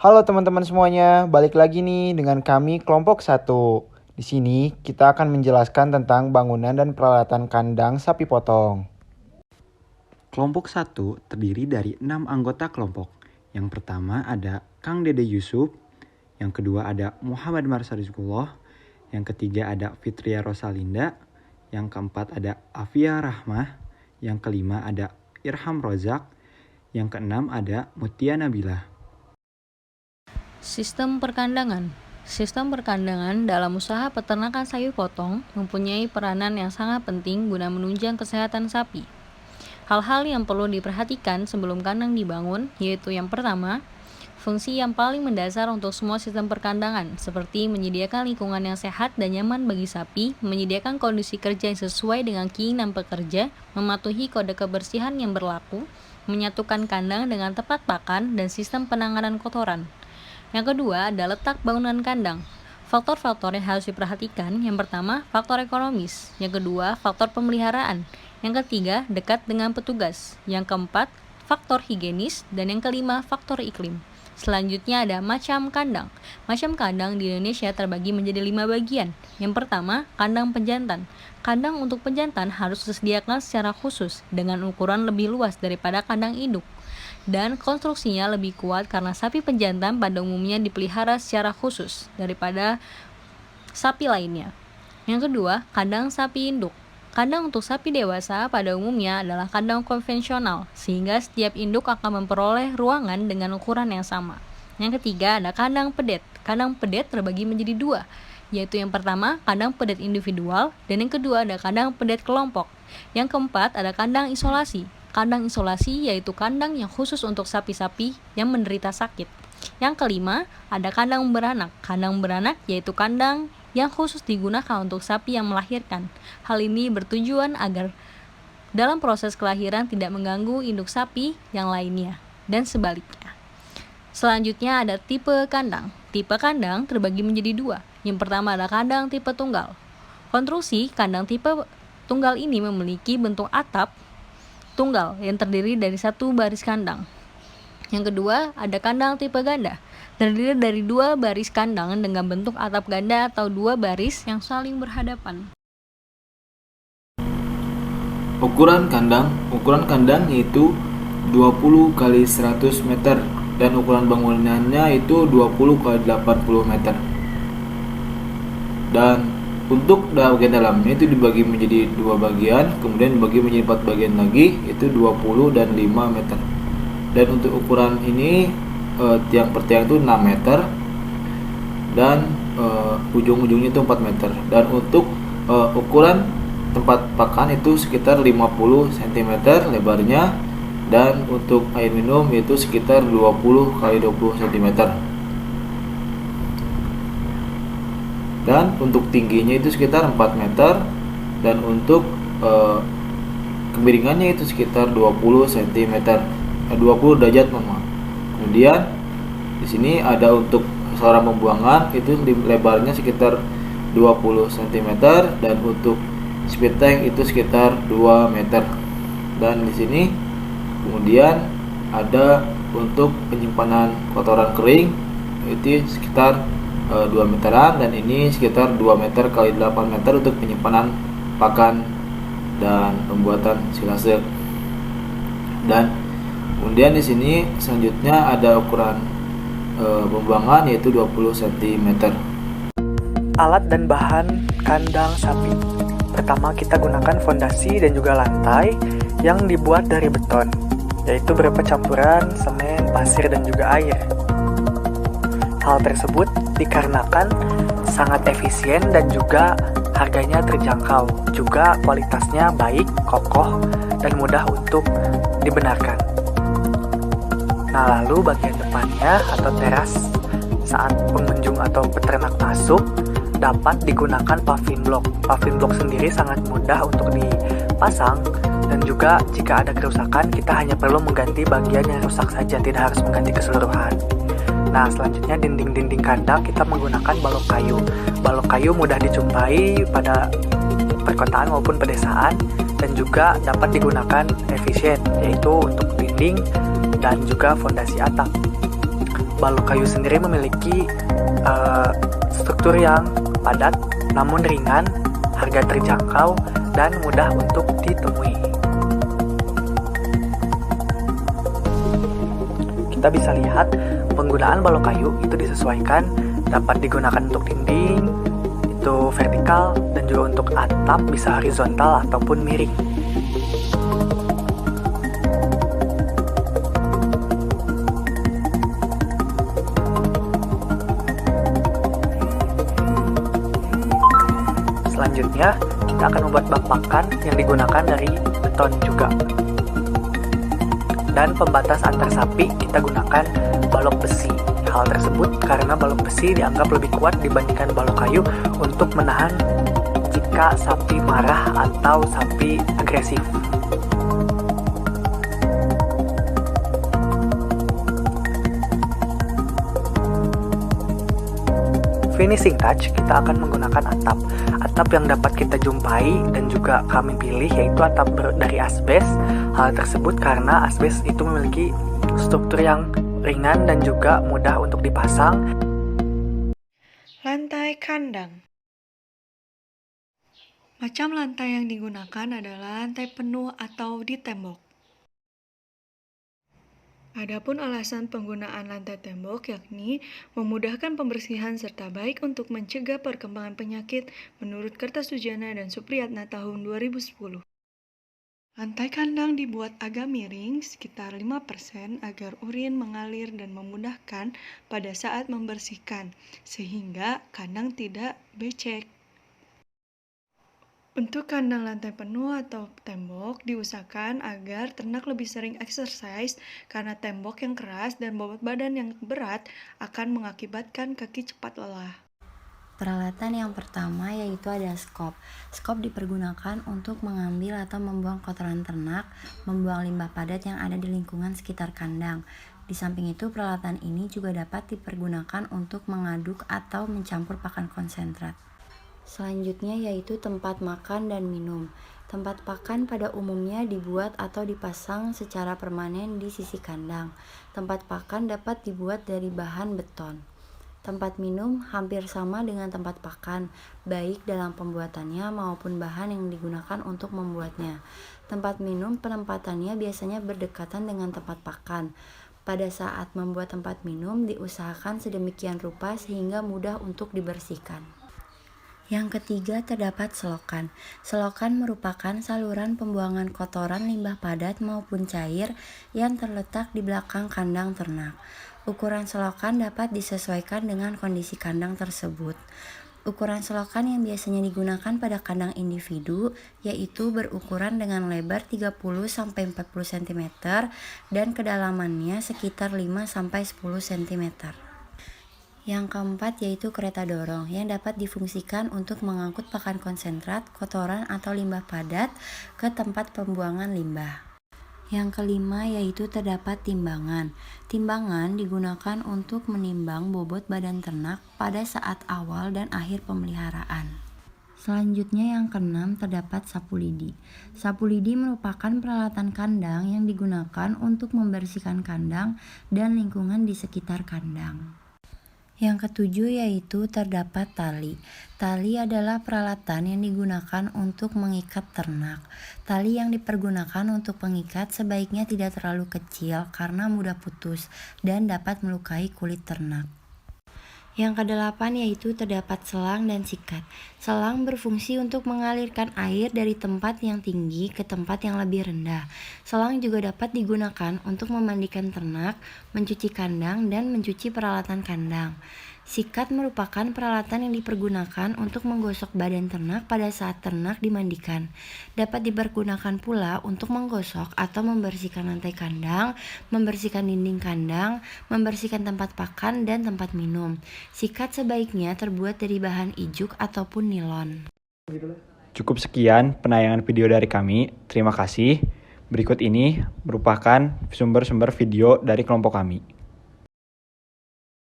Halo teman-teman semuanya, balik lagi nih dengan kami kelompok 1. Di sini kita akan menjelaskan tentang bangunan dan peralatan kandang sapi potong. Kelompok 1 terdiri dari 6 anggota kelompok. Yang pertama ada Kang Dede Yusuf, yang kedua ada Muhammad Marsha Rizkullah, yang ketiga ada Fitria Rosalinda, yang keempat ada Afia Rahmah, yang kelima ada Irham Rozak, yang keenam ada Mutia Nabila. Sistem perkandangan. Sistem perkandangan dalam usaha peternakan sapi potong mempunyai peranan yang sangat penting guna menunjang kesehatan sapi. Hal-hal yang perlu diperhatikan sebelum kandang dibangun yaitu yang pertama, fungsi yang paling mendasar untuk semua sistem perkandangan seperti menyediakan lingkungan yang sehat dan nyaman bagi sapi, menyediakan kondisi kerja yang sesuai dengan keinginan pekerja, mematuhi kode kebersihan yang berlaku, menyatukan kandang dengan tempat pakan dan sistem penanganan kotoran. Yang kedua ada letak bangunan kandang. Faktor-faktor yang harus diperhatikan, yang pertama faktor ekonomis, yang kedua faktor pemeliharaan, yang ketiga dekat dengan petugas, yang keempat faktor higienis, dan yang kelima faktor iklim. Selanjutnya ada macam kandang. Macam kandang di Indonesia terbagi menjadi 5 bagian. Yang pertama, kandang penjantan. Kandang untuk penjantan harus disediakan secara khusus dengan ukuran lebih luas daripada kandang induk. Dan konstruksinya lebih kuat karena sapi penjantan pada umumnya dipelihara secara khusus daripada sapi lainnya. Yang kedua, kandang sapi induk. Kandang untuk sapi dewasa pada umumnya adalah kandang konvensional, sehingga setiap induk akan memperoleh ruangan dengan ukuran yang sama. Yang ketiga ada kandang pedet. Kandang pedet terbagi menjadi 2, yaitu yang pertama kandang pedet individual dan yang kedua ada kandang pedet kelompok. Yang keempat ada kandang isolasi. Kandang isolasi yaitu kandang yang khusus untuk sapi-sapi yang menderita sakit. Yang kelima ada kandang beranak. Kandang beranak yaitu kandang yang khusus digunakan untuk sapi yang melahirkan. Hal ini bertujuan agar dalam proses kelahiran tidak mengganggu induk sapi yang lainnya dan sebaliknya. Selanjutnya ada tipe kandang. Tipe kandang terbagi menjadi 2. Yang pertama ada kandang tipe tunggal. Konstruksi kandang tipe tunggal ini memiliki bentuk atap tunggal yang terdiri dari satu baris kandang. Yang kedua ada kandang tipe ganda, terdiri dari 2 baris kandang dengan bentuk atap ganda atau 2 baris yang saling berhadapan. Ukuran kandang yaitu 20 x 100 meter dan ukuran bangunannya itu 20 x 80 meter. Dan untuk bagian dalamnya itu dibagi menjadi 2 bagian, kemudian dibagi menjadi 4 bagian lagi, itu 20 dan 5 meter. Dan untuk ukuran ini tiang per tiang itu 6 meter dan ujung-ujungnya itu 4 meter. Dan untuk ukuran tempat pakan itu sekitar 50 cm lebarnya, dan untuk air minum itu sekitar 20 x 20 cm. Dan untuk tingginya itu sekitar 4 meter, dan untuk kemiringannya itu sekitar 20 cm, 20 derajat mohon. Kemudian di sini ada untuk saluran pembuangan itu lebarnya sekitar 20 cm, dan untuk spit tank itu sekitar 2 meter. Dan di sini kemudian ada untuk penyimpanan kotoran kering itu sekitar 2 meteran, dan ini sekitar 2 meter kali 8 meter untuk penyimpanan pakan dan pembuatan silase. Dan kemudian di sini selanjutnya ada ukuran pembuangan yaitu 20 cm. Alat dan bahan kandang sapi. Pertama kita gunakan fondasi dan juga lantai yang dibuat dari beton, yaitu berupa campuran semen, pasir, dan juga air. Hal tersebut dikarenakan sangat efisien dan juga harganya terjangkau, juga kualitasnya baik, kokoh, dan mudah untuk dibenarkan. Nah, lalu bagian depannya atau teras saat pengunjung atau peternak masuk dapat digunakan paving block. Paving block sendiri sangat mudah untuk dipasang, dan juga jika ada kerusakan kita hanya perlu mengganti bagian yang rusak saja, tidak harus mengganti keseluruhan. Nah, selanjutnya dinding-dinding kandang kita menggunakan balok kayu. Balok kayu mudah dijumpai pada perkotaan maupun pedesaan dan juga dapat digunakan efisien, yaitu untuk dinding dan juga fondasi atap. balok kayu sendiri memiliki struktur yang padat namun ringan, harga terjangkau, dan mudah untuk ditemui. Kita bisa lihat penggunaan balok kayu itu disesuaikan, dapat digunakan untuk dinding, itu vertikal, dan juga untuk atap bisa horizontal ataupun miring. Selanjutnya, kita akan membuat bapakan yang digunakan dari beton juga. Dan pembatas antar sapi kita gunakan balok besi. Hal tersebut karena balok besi dianggap lebih kuat dibandingkan balok kayu untuk menahan jika sapi marah atau sapi agresif. Finishing touch, kita akan menggunakan atap. Atap yang dapat kita jumpai dan juga kami pilih yaitu atap dari asbes. Hal tersebut karena asbes itu memiliki struktur yang ringan dan juga mudah untuk dipasang. Lantai kandang. Macam lantai yang digunakan adalah lantai penuh atau di tembok. Adapun alasan penggunaan lantai tembok yakni memudahkan pembersihan serta baik untuk mencegah perkembangan penyakit menurut Kertasujana dan Supriyatna tahun 2010. Lantai kandang dibuat agak miring sekitar 5% agar urin mengalir dan memudahkan pada saat membersihkan sehingga kandang tidak becek. Untuk kandang lantai penuh atau tembok diusahakan agar ternak lebih sering exercise karena tembok yang keras dan bobot badan yang berat akan mengakibatkan kaki cepat lelah. Peralatan yang pertama yaitu ada skop. Skop dipergunakan untuk mengambil atau membuang kotoran ternak, membuang limbah padat yang ada di lingkungan sekitar kandang. Di samping itu, peralatan ini juga dapat dipergunakan untuk mengaduk atau mencampur pakan konsentrat. Selanjutnya yaitu tempat makan dan minum. Tempat pakan pada umumnya dibuat atau dipasang secara permanen di sisi kandang. Tempat pakan dapat dibuat dari bahan beton. Tempat minum hampir sama dengan tempat pakan, baik dalam pembuatannya maupun bahan yang digunakan untuk membuatnya. Tempat minum penempatannya biasanya berdekatan dengan tempat pakan. Pada saat membuat tempat minum diusahakan sedemikian rupa sehingga mudah untuk dibersihkan. Yang ketiga terdapat selokan. Selokan merupakan saluran pembuangan kotoran limbah padat maupun cair yang terletak di belakang kandang ternak. Ukuran selokan dapat disesuaikan dengan kondisi kandang tersebut. Ukuran selokan yang biasanya digunakan pada kandang individu yaitu berukuran dengan lebar 30-40 cm dan kedalamannya sekitar 5-10 cm. Yang keempat yaitu kereta dorong yang dapat difungsikan untuk mengangkut pakan konsentrat, kotoran atau limbah padat ke tempat pembuangan limbah. Yang kelima yaitu terdapat timbangan. Timbangan digunakan untuk menimbang bobot badan ternak pada saat awal dan akhir pemeliharaan. Selanjutnya yang keenam terdapat sapu lidi. Sapu lidi merupakan peralatan kandang yang digunakan untuk membersihkan kandang dan lingkungan di sekitar kandang. Yang ketujuh yaitu terdapat tali. Tali adalah peralatan yang digunakan untuk mengikat ternak. Tali yang dipergunakan untuk pengikat sebaiknya tidak terlalu kecil karena mudah putus dan dapat melukai kulit ternak. Yang kedelapan yaitu terdapat selang dan sikat. Selang berfungsi untuk mengalirkan air dari tempat yang tinggi ke tempat yang lebih rendah. Selang juga dapat digunakan untuk memandikan ternak, mencuci kandang, dan mencuci peralatan kandang. Sikat merupakan peralatan yang dipergunakan untuk menggosok badan ternak pada saat ternak dimandikan. Dapat dipergunakan pula untuk menggosok atau membersihkan lantai kandang, membersihkan dinding kandang, membersihkan tempat pakan dan tempat minum. Sikat sebaiknya terbuat dari bahan ijuk ataupun nilon. Cukup sekian penayangan video dari kami. Terima kasih. Berikut ini merupakan sumber-sumber video dari kelompok kami.